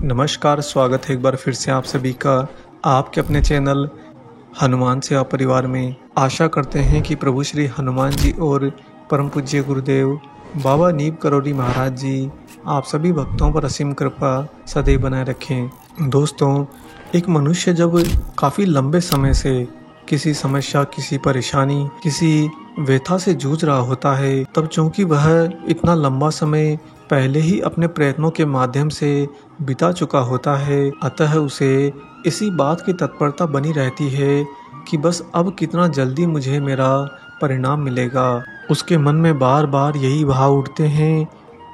नमस्कार, स्वागत है एक बार फिर से आप सभी का आपके अपने चैनल हनुमान सेवा परिवार में। आशा करते हैं कि प्रभु श्री हनुमान जी और परम पूज्य गुरुदेव बाबा नीम करौरी महाराज जी आप सभी भक्तों पर असीम कृपा सदैव बनाए रखें। दोस्तों, एक मनुष्य जब काफ़ी लंबे समय से किसी समस्या, किसी परेशानी, किसी व्यथा से जूझ रहा होता है, तब चूंकि वह इतना लंबा समय पहले ही अपने प्रयत्नों के माध्यम से बिता चुका होता है, अतः उसे इसी बात की तत्परता बनी रहती है कि बस अब कितना जल्दी मुझे मेरा परिणाम मिलेगा। उसके मन में बार बार यही भाव उठते हैं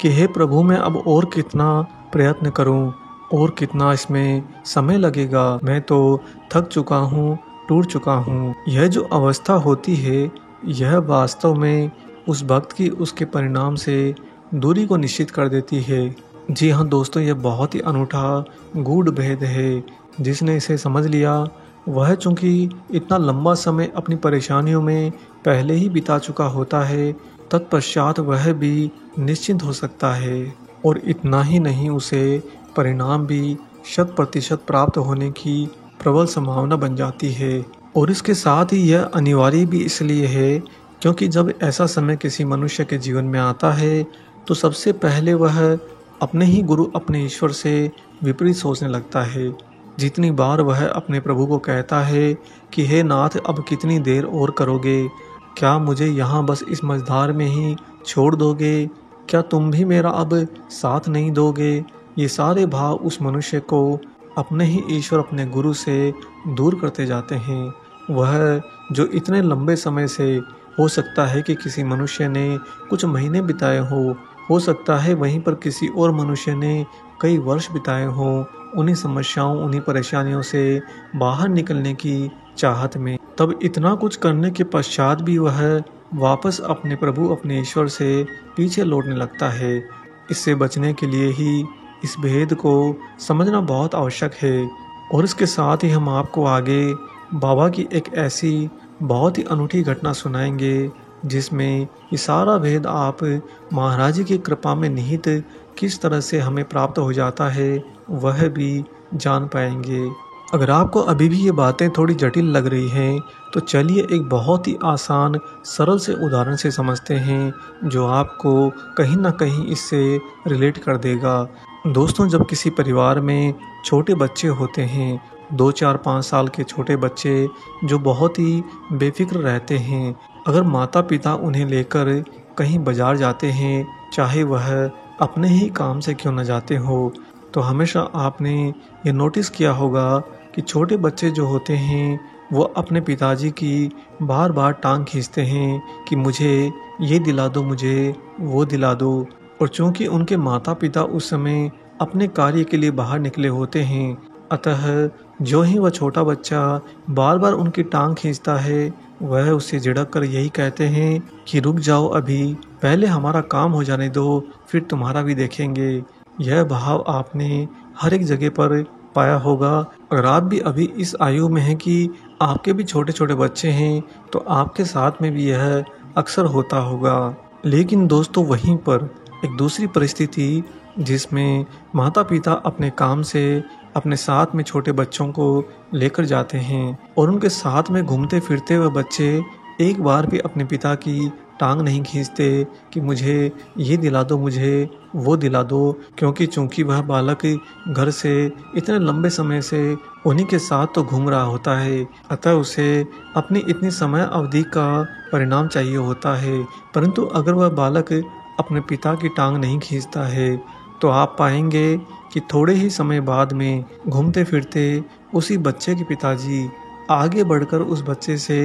कि हे प्रभु, मैं अब और कितना प्रयत्न करूं और कितना इसमें समय लगेगा, मैं तो थक चुका हूँ, टूट चुका हूँ। यह जो अवस्था होती है, यह वास्तव में उस भक्त की उसके परिणाम से दूरी को निश्चित कर देती है। जी हाँ दोस्तों, यह बहुत ही अनूठा गूढ़ भेद है। जिसने इसे समझ लिया वह चूंकि इतना लंबा समय अपनी परेशानियों में पहले ही बिता चुका होता है, तत्पश्चात वह भी निश्चिंत हो सकता है। और इतना ही नहीं, उसे परिणाम भी 100% प्राप्त होने की प्रबल संभावना बन जाती है। और इसके साथ ही यह अनिवार्य भी इसलिए है क्योंकि जब ऐसा समय किसी मनुष्य के जीवन में आता है तो सबसे पहले वह अपने ही गुरु, अपने ईश्वर से विपरीत सोचने लगता है। जितनी बार वह अपने प्रभु को कहता है कि हे नाथ, अब कितनी देर और करोगे? क्या मुझे यहाँ बस इस मझधार में ही छोड़ दोगे? क्या तुम भी मेरा अब साथ नहीं दोगे? ये सारे भाव उस मनुष्य को अपने ही ईश्वर, अपने गुरु से दूर करते जाते हैं। वह जो इतने लंबे समय से, हो सकता है कि किसी मनुष्य ने कुछ महीने बिताए हो सकता है वहीं पर किसी और मनुष्य ने कई वर्ष बिताए हों उन्हीं समस्याओं, उन्हीं परेशानियों से बाहर निकलने की चाहत में। तब इतना कुछ करने के पश्चात भी वह वापस अपने प्रभु, अपने ईश्वर से पीछे लौटने लगता है। इससे बचने के लिए ही इस भेद को समझना बहुत आवश्यक है। और इसके साथ ही हम आपको आगे बाबा की एक ऐसी बहुत ही अनूठी घटना सुनाएंगे जिसमें ये सारा भेद आप महाराज जी की कृपा में निहित किस तरह से हमें प्राप्त हो जाता है वह भी जान पाएंगे। अगर आपको अभी भी ये बातें थोड़ी जटिल लग रही हैं तो चलिए एक बहुत ही आसान, सरल से उदाहरण से समझते हैं जो आपको कहीं ना कहीं इससे रिलेट कर देगा। दोस्तों, जब किसी परिवार में छोटे बच्चे होते हैं, 2, 4, 5 साल के छोटे बच्चे जो बहुत ही बेफिक्र रहते हैं, अगर माता पिता उन्हें लेकर कहीं बाजार जाते हैं, चाहे वह अपने ही काम से क्यों न जाते हो, तो हमेशा आपने ये नोटिस किया होगा कि छोटे बच्चे जो होते हैं वो अपने पिताजी की बार बार टांग खींचते हैं कि मुझे ये दिला दो, मुझे वो दिला दो। और चूंकि उनके माता पिता उस समय अपने कार्य के लिए बाहर निकले होते हैं, अतः जो ही वह छोटा बच्चा बार बार उनकी टांग खींचता है, वह उससे झिड़क कर यही कहते हैं कि रुक जाओ, अभी पहले हमारा काम हो जाने दो, फिर तुम्हारा भी देखेंगे। यह भाव आपने हर एक जगह पर पाया होगा। अगर आप भी अभी इस आयु में हैं कि आपके भी छोटे छोटे बच्चे हैं तो आपके साथ में भी यह अक्सर होता होगा। लेकिन दोस्तों, वहीं पर एक दूसरी परिस्थिति जिसमें माता पिता अपने काम से अपने साथ में छोटे बच्चों को लेकर जाते हैं और उनके साथ में घूमते फिरते हुए बच्चे एक बार भी अपने पिता की टांग नहीं खींचते कि मुझे ये दिला दो, मुझे वो दिला दो, क्योंकि चूंकि वह बालक घर से इतने लंबे समय से उन्हीं के साथ तो घूम रहा होता है, अतः उसे अपनी इतनी समय अवधि का परिणाम चाहिए होता है। परंतु अगर वह बालक अपने पिता की टांग नहीं खींचता है तो आप पाएंगे कि थोड़े ही समय बाद में घूमते फिरते उसी बच्चे के पिताजी आगे बढ़कर उस बच्चे से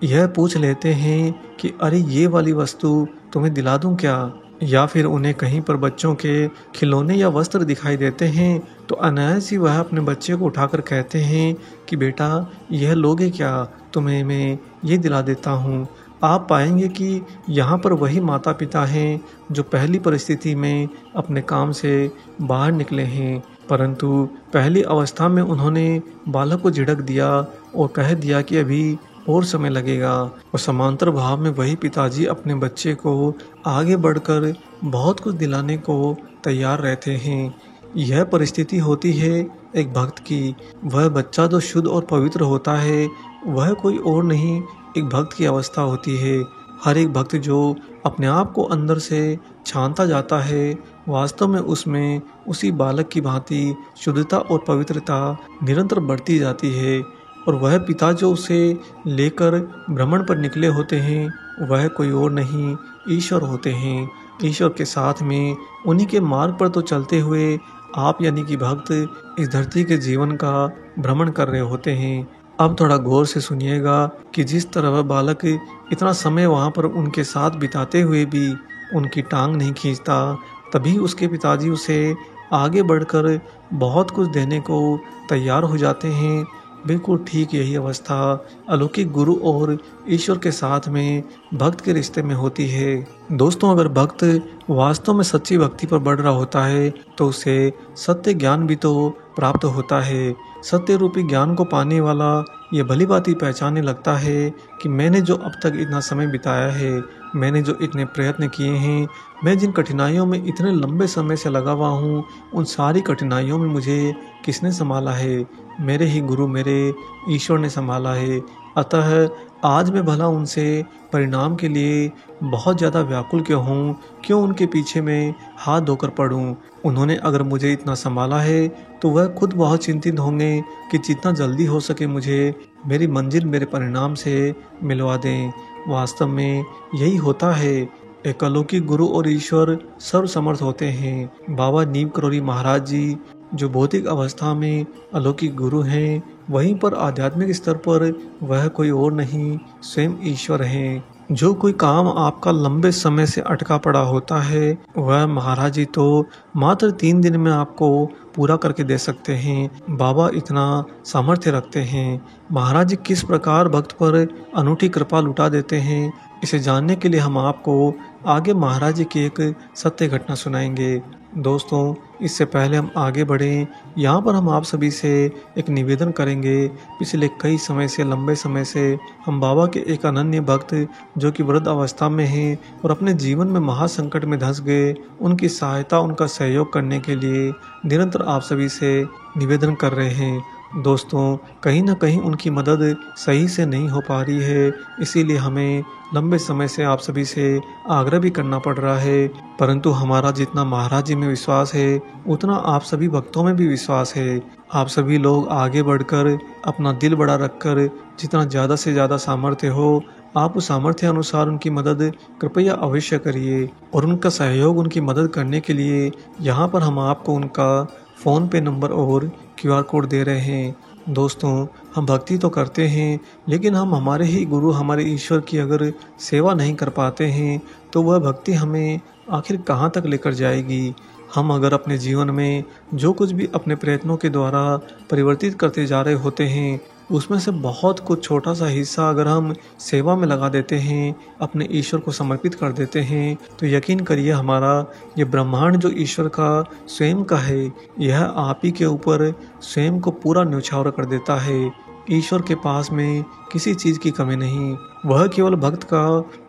यह पूछ लेते हैं कि अरे ये वाली वस्तु तुम्हें दिला दूं क्या? या फिर उन्हें कहीं पर बच्चों के खिलौने या वस्त्र दिखाई देते हैं तो अनायास ही वह अपने बच्चे को उठाकर कहते हैं कि बेटा यह लोगे क्या, तुम्हें मैं ये दिला देता हूँ। आप पाएंगे कि यहाँ पर वही माता पिता हैं जो पहली परिस्थिति में अपने काम से बाहर निकले हैं, परंतु पहली अवस्था में उन्होंने बालक को झिड़क दिया और कह दिया कि अभी और समय लगेगा। और समांतर भाव में वही पिताजी अपने बच्चे को आगे बढ़कर बहुत कुछ दिलाने को तैयार रहते हैं। यह परिस्थिति होती है एक भक्त की। वह बच्चा जो शुद्ध और पवित्र होता है वह कोई और नहीं, एक भक्त की अवस्था होती है। हर एक भक्त जो अपने आप को अंदर से छानता जाता है वास्तव में उसमें उसी बालक की भांति शुद्धता और पवित्रता निरंतर बढ़ती जाती है। और वह पिता जो उसे लेकर भ्रमण पर निकले होते हैं वह कोई और नहीं, ईश्वर होते हैं। ईश्वर के साथ में उन्हीं के मार्ग पर तो चलते हुए आप यानी कि भक्त इस धरती के जीवन का भ्रमण कर रहे होते हैं। अब थोड़ा गौर से सुनिएगा कि जिस तरह वह बालक इतना समय वहाँ पर उनके साथ बिताते हुए भी उनकी टांग नहीं खींचता, तभी उसके पिताजी उसे आगे बढ़कर बहुत कुछ देने को तैयार हो जाते हैं। बिल्कुल ठीक यही अवस्था अलौकिक गुरु और ईश्वर के साथ में भक्त के रिश्ते में होती है। दोस्तों, अगर भक्त वास्तव में सच्ची भक्ति पर बढ़ रहा होता है तो उसे सत्य ज्ञान भी तो प्राप्त होता है। सत्य रूपी ज्ञान को पाने वाला ये भली भांति पहचानने लगता है कि मैंने जो अब तक इतना समय बिताया है, मैंने जो इतने प्रयत्न किए हैं, मैं जिन कठिनाइयों में इतने लंबे समय से लगा हुआ हूँ, उन सारी कठिनाइयों में मुझे किसने संभाला है? मेरे ही गुरु, मेरे ईश्वर ने संभाला है। अतः आज मैं भला उनसे परिणाम के लिए बहुत ज़्यादा व्याकुल क्यों हूँ? क्यों उनके पीछे मैं हाथ धोकर पड़ूँ? उन्होंने अगर मुझे इतना संभाला है तो वह खुद बहुत चिंतित होंगे कि जितना जल्दी हो सके मुझे मेरी मंजिल, मेरे परिणाम से मिलवा दें। वास्तव में यही होता है। एक अलौकिक गुरु और ईश्वर सर्वसमर्थ होते हैं। बाबा नीम करौरी महाराज जी जो भौतिक अवस्था में अलौकिक गुरु हैं, वहीं पर आध्यात्मिक स्तर पर वह कोई और नहीं, स्वयं ईश्वर हैं। जो कोई काम आपका लंबे समय से अटका पड़ा होता है वह महाराज जी तो मात्र 3 दिन में आपको पूरा करके दे सकते हैं। बाबा इतना सामर्थ्य रखते हैं। महाराज जी किस प्रकार भक्त पर अनूठी कृपा लुटा देते हैं, इसे जानने के लिए हम आपको आगे महाराज जी की एक सत्य घटना सुनाएंगे। दोस्तों, इससे पहले हम आगे बढ़ें, यहाँ पर हम आप सभी से एक निवेदन करेंगे। पिछले कई समय से, लंबे समय से हम बाबा के एक अनन्य भक्त जो कि वृद्ध अवस्था में हैं और अपने जीवन में महासंकट में धंस गए, उनकी सहायता, उनका सहयोग करने के लिए निरंतर आप सभी से निवेदन कर रहे हैं। दोस्तों, कहीं ना कहीं उनकी मदद सही से नहीं हो पा रही है, इसीलिए हमें लंबे समय से आप सभी से आग्रह भी करना पड़ रहा है। परंतु हमारा जितना महाराज जी में विश्वास है उतना आप सभी भक्तों में भी विश्वास है। आप सभी लोग आगे बढ़कर अपना दिल बड़ा रखकर जितना ज़्यादा से ज़्यादा सामर्थ्य हो, आप उस सामर्थ्य अनुसार उनकी मदद कृपया अवश्य करिए। और उनका सहयोग, उनकी मदद करने के लिए यहाँ पर हम आपको उनका फ़ोन पे नंबर और QR कोड दे रहे हैं। दोस्तों, हम भक्ति तो करते हैं लेकिन हम हमारे ही गुरु, हमारे ईश्वर की अगर सेवा नहीं कर पाते हैं तो वह भक्ति हमें आखिर कहाँ तक लेकर जाएगी? हम अगर अपने जीवन में जो कुछ भी अपने प्रयत्नों के द्वारा परिवर्तित करते जा रहे होते हैं उसमें से बहुत कुछ छोटा सा हिस्सा अगर हम सेवा में लगा देते हैं, अपने ईश्वर को समर्पित कर देते हैं, तो यकीन करिए हमारा ये ब्रह्मांड जो ईश्वर का स्वयं का है, यह आप ही के ऊपर स्वयं को पूरा न्यौछावर कर देता है। ईश्वर के पास में किसी चीज़ की कमी नहीं। वह केवल भक्त का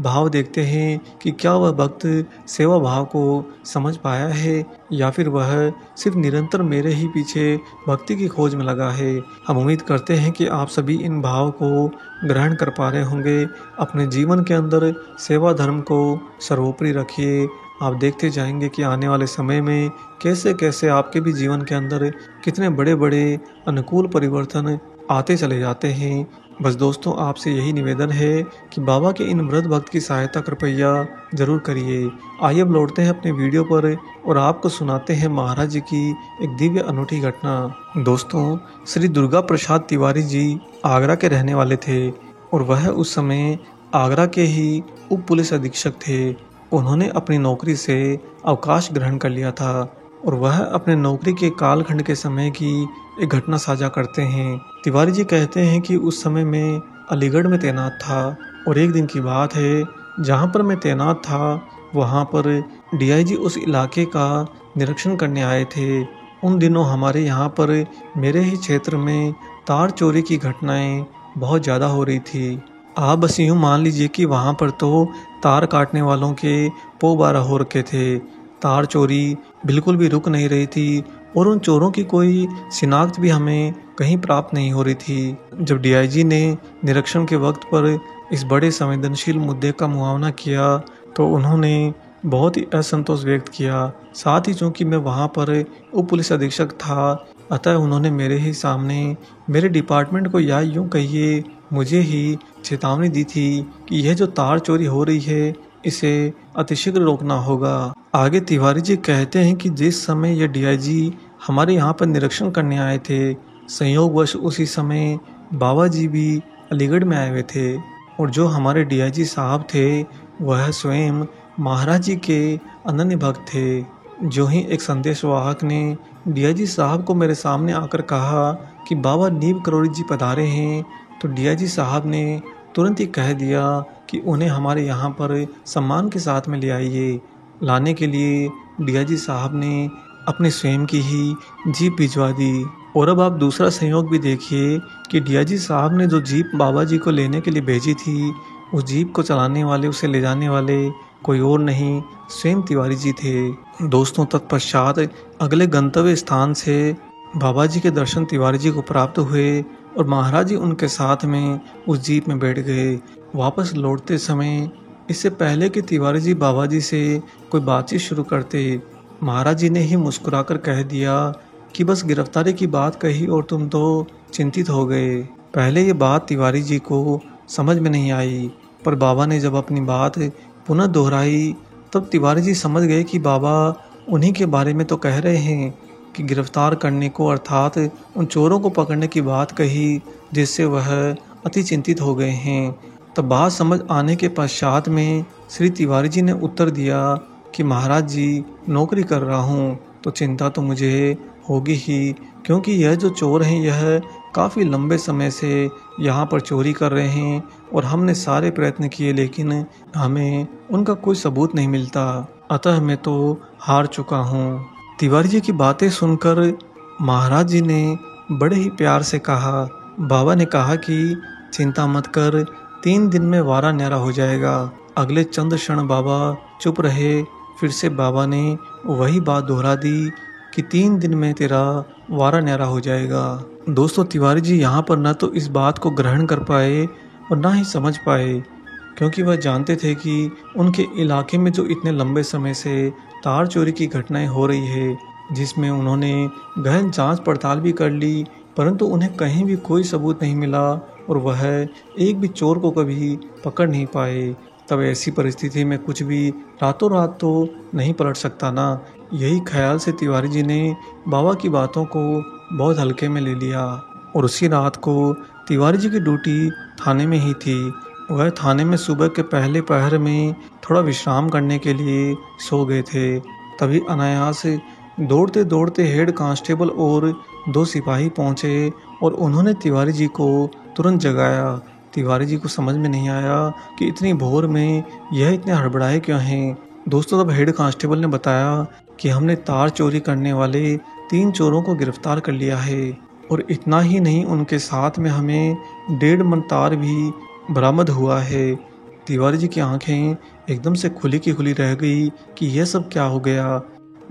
भाव देखते हैं कि क्या वह भक्त सेवा भाव को समझ पाया है या फिर वह सिर्फ निरंतर मेरे ही पीछे भक्ति की खोज में लगा है। हम उम्मीद करते हैं कि आप सभी इन भाव को ग्रहण कर पा रहे होंगे। अपने जीवन के अंदर सेवा धर्म को सर्वोपरि रखिए। आप देखते जाएंगे कि आने वाले समय में कैसे कैसे आपके भी जीवन के अंदर कितने बड़े बड़े अनुकूल परिवर्तन आते चले जाते हैं। बस दोस्तों, आपसे यही निवेदन है कि बाबा के इन वृद्ध भक्त की सहायता कृपया जरूर करिए। आइए अब लौटते हैं अपने वीडियो पर और आपको सुनाते हैं महाराज जी की एक दिव्य अनूठी घटना। दोस्तों, श्री दुर्गा प्रसाद तिवारी जी आगरा के रहने वाले थे और वह उस समय आगरा के ही उप पुलिस अधीक्षक थे। उन्होंने अपनी नौकरी से अवकाश ग्रहण कर लिया था और वह अपने नौकरी के कालखंड के समय की एक घटना साझा करते हैं। तिवारी जी कहते हैं कि उस समय मैं अलीगढ़ में तैनात था और एक दिन की बात है, जहां पर मैं तैनात था वहां पर DIG उस इलाके का निरीक्षण करने आए थे। उन दिनों हमारे यहाँ पर मेरे ही क्षेत्र में तार चोरी की घटनाएं बहुत ज़्यादा हो रही थी। आप बस यूँ मान लीजिए कि वहाँ पर तो तार काटने वालों के पौ बारह हो रखे थे। तार चोरी बिल्कुल भी रुक नहीं रही थी और उन चोरों की कोई शिनाख्त भी हमें कहीं प्राप्त नहीं हो रही थी। जब डीआईजी ने निरीक्षण के वक्त पर इस बड़े संवेदनशील मुद्दे का मुआयना किया तो उन्होंने बहुत ही असंतोष व्यक्त किया। साथ ही चूँकि मैं वहाँ पर उप पुलिस अधीक्षक था, अतः उन्होंने मेरे ही सामने मेरे डिपार्टमेंट को या यूँ कहिए मुझे ही चेतावनी दी थी कि यह जो तार चोरी हो रही है इसे अतिशीघ्र रोकना होगा। आगे तिवारी जी कहते हैं कि जिस समय यह डीआईजी हमारे यहाँ पर निरीक्षण करने आए थे, संयोगवश उसी समय बाबा जी भी अलीगढ़ में आए हुए थे और जो हमारे डीआईजी साहब थे वह स्वयं महाराज जी के अनन्य भक्त थे। जो ही एक संदेशवाहक ने डीआईजी साहब को मेरे सामने आकर कहा कि बाबा नीब करोड़ी जी पधारे हैं, तो डीआईजी साहब ने तुरंत ही कह दिया कि उन्हें हमारे यहाँ पर सम्मान के साथ में ले आइए। लाने के लिए डीआईजी साहब ने अपने स्वयं की ही जीप भिजवा दी। और अब आप दूसरा संयोग भी देखिए कि डीआईजी साहब ने जो जीप बाबा जी को लेने के लिए भेजी थी, उस जीप को चलाने वाले, उसे ले जाने वाले कोई और नहीं, स्वयं तिवारी जी थे। दोस्तों, तत्पश्चात अगले गंतव्य स्थान से बाबा जी के दर्शन तिवारी जी को प्राप्त हुए और महाराज जी उनके साथ में उस जीप में बैठ गए। वापस लौटते समय इससे पहले कि तिवारी जी बाबा जी से कोई बातचीत शुरू करते, महाराज जी ने ही मुस्कुराकर कह दिया कि बस गिरफ्तारी की बात कही और तुम तो चिंतित हो गए। पहले ये बात तिवारी जी को समझ में नहीं आई, पर बाबा ने जब अपनी बात पुनः दोहराई तब तिवारी जी समझ गए कि बाबा उन्हीं के बारे में तो कह रहे हैं कि गिरफ्तार करने को, अर्थात उन चोरों को पकड़ने की बात कही, जिससे वह अति चिंतित हो गए हैं। तब बात समझ आने के पश्चात में श्री तिवारी जी ने उत्तर दिया कि महाराज जी, नौकरी कर रहा हूँ तो चिंता तो मुझे होगी ही, क्योंकि यह जो चोर हैं यह काफ़ी लंबे समय से यहाँ पर चोरी कर रहे हैं और हमने सारे प्रयत्न किए लेकिन हमें उनका कोई सबूत नहीं मिलता, अतः मैं तो हार चुका हूँ। तिवारी जी की बातें सुनकर महाराज जी ने बड़े ही प्यार से कहा। बाबा ने कहा कि चिंता मत कर, 3 दिन में वारा न्यारा हो जाएगा। अगले चंद क्षण बाबा चुप रहे, फिर से बाबा ने वही बात दोहरा दी कि 3 दिन में तेरा वारा न्यारा हो जाएगा। दोस्तों, तिवारी जी यहाँ पर न तो इस बात को ग्रहण कर पाए और ना ही समझ पाए, क्योंकि वह जानते थे कि उनके इलाके में जो इतने लंबे समय से तार चोरी की घटनाएं हो रही है, जिसमें उन्होंने गहन जांच पड़ताल भी कर ली, परंतु उन्हें कहीं भी कोई सबूत नहीं मिला और वह एक भी चोर को कभी पकड़ नहीं पाए। तब ऐसी परिस्थिति में कुछ भी रातों रात तो नहीं पलट सकता ना। यही ख्याल से तिवारी जी ने बाबा की बातों को बहुत हल्के में ले लिया और उसी रात को तिवारी जी की ड्यूटी थाने में ही थी। वह थाने में सुबह के पहले पहर में थोड़ा विश्राम करने के लिए सो गए थे। तभी अनायास दौड़ते दौड़ते हेड कांस्टेबल और 2 सिपाही पहुंचे और उन्होंने तिवारी जी को तुरंत जगाया। तिवारी जी को समझ में नहीं आया कि इतनी भोर में यह इतने हड़बड़ाए क्यों हैं। दोस्तों, तब हेड कांस्टेबल ने बताया कि हमने तार चोरी करने वाले 3 चोरों को गिरफ्तार कर लिया है और इतना ही नहीं, उनके साथ में हमें 1.5 मन तार भी बरामद हुआ है। तिवारी जी की आंखें एकदम से खुली की खुली रह गई कि यह सब क्या हो गया।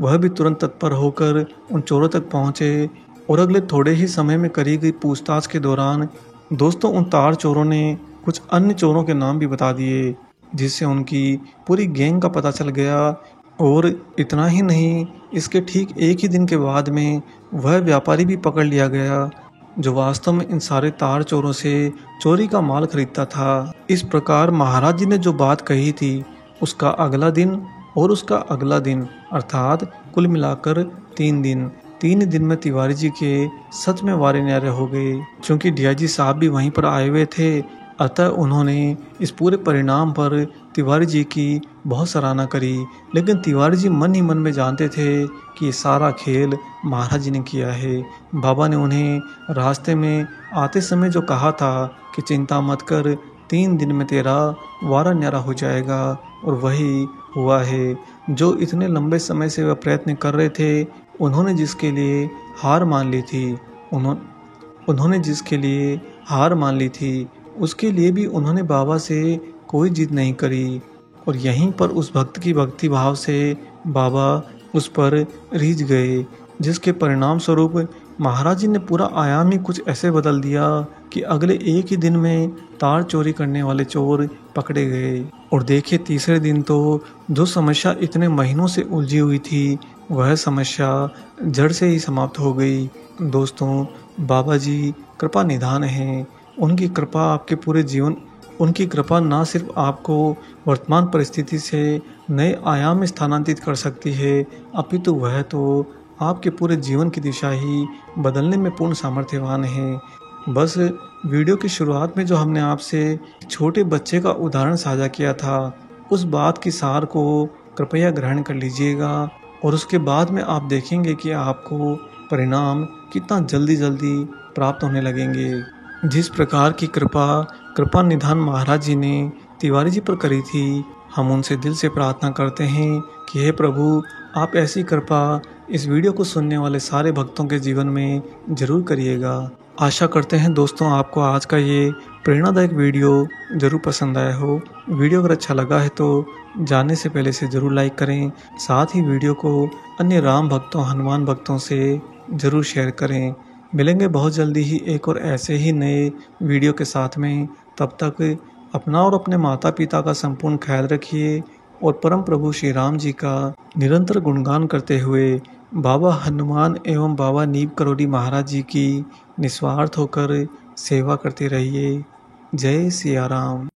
वह भी तुरंत तत्पर होकर उन चोरों तक पहुंचे और अगले थोड़े ही समय में करी गई पूछताछ के दौरान दोस्तों उन तार चोरों ने कुछ अन्य चोरों के नाम भी बता दिए, जिससे उनकी पूरी गैंग का पता चल गया। और इतना ही नहीं, इसके ठीक एक ही दिन के बाद में वह व्यापारी भी पकड़ लिया गया जो वास्तव में इन सारे तार चोरों से चोरी का माल खरीदता था। इस प्रकार महाराज जी ने जो बात कही थी, उसका अगला दिन और उसका अगला दिन, अर्थात कुल मिलाकर 3 दिन में तिवारी जी के सच में वारे न्यारे हो गए। क्योंकि डीआईजी साहब भी वहीं पर आए हुए थे, अतः उन्होंने इस पूरे परिणाम पर तिवारी जी की बहुत सराहना करी। लेकिन तिवारी जी मन ही मन में जानते थे कि ये सारा खेल महाराज जी ने किया है। बाबा ने उन्हें रास्ते में आते समय जो कहा था कि चिंता मत कर, 3 दिन में तेरा वारा न्यारा हो जाएगा, और वही हुआ है। जो इतने लंबे समय से वह प्रयत्न कर रहे थे, उन्होंने जिसके लिए हार मान ली थी उसके लिए भी उन्होंने बाबा से कोई जिद नहीं करी और यहीं पर उस भक्त की भक्ति भाव से बाबा उस पर रीझ गए, जिसके परिणाम स्वरूप महाराज जी ने पूरा आयाम ही कुछ ऐसे बदल दिया कि अगले एक ही दिन में तार चोरी करने वाले चोर पकड़े गए। और देखिए तीसरे दिन तो जो समस्या इतने महीनों से उलझी हुई थी वह समस्या जड़ से ही समाप्त हो गई। दोस्तों, बाबा जी कृपा निधान हैं। उनकी कृपा आपके पूरे जीवन उनकी कृपा न सिर्फ आपको वर्तमान परिस्थिति से नए आयाम में स्थानांतरित कर सकती है, अपितु वह तो आपके पूरे जीवन की दिशा ही बदलने में पूर्ण सामर्थ्यवान है। बस वीडियो की शुरुआत में जो हमने आपसे छोटे बच्चे का उदाहरण साझा किया था, उस बात की सार को कृपया ग्रहण कर लीजिएगा और उसके बाद में आप देखेंगे कि आपको परिणाम कितना जल्दी जल्दी प्राप्त होने लगेंगे। जिस प्रकार की कृपा निधान महाराज जी ने तिवारी जी पर करी थी, हम उनसे दिल से प्रार्थना करते हैं कि हे प्रभु, आप ऐसी कृपा इस वीडियो को सुनने वाले सारे भक्तों के जीवन में जरूर करिएगा। आशा करते हैं दोस्तों आपको आज का ये प्रेरणादायक वीडियो जरूर पसंद आया हो। वीडियो अगर अच्छा लगा है तो जाने से पहले से जरूर लाइक करें, साथ ही वीडियो को अन्य राम भक्तों हनुमान भक्तों से जरूर शेयर करें। मिलेंगे बहुत जल्दी ही एक और ऐसे ही नए वीडियो के साथ में। तब तक अपना और अपने माता पिता का संपूर्ण ख्याल रखिए और परम प्रभु श्री राम जी का निरंतर गुणगान करते हुए बाबा हनुमान एवं बाबा नीम करोली महाराज जी की निस्वार्थ होकर सेवा करते रहिए। जय सिया राम।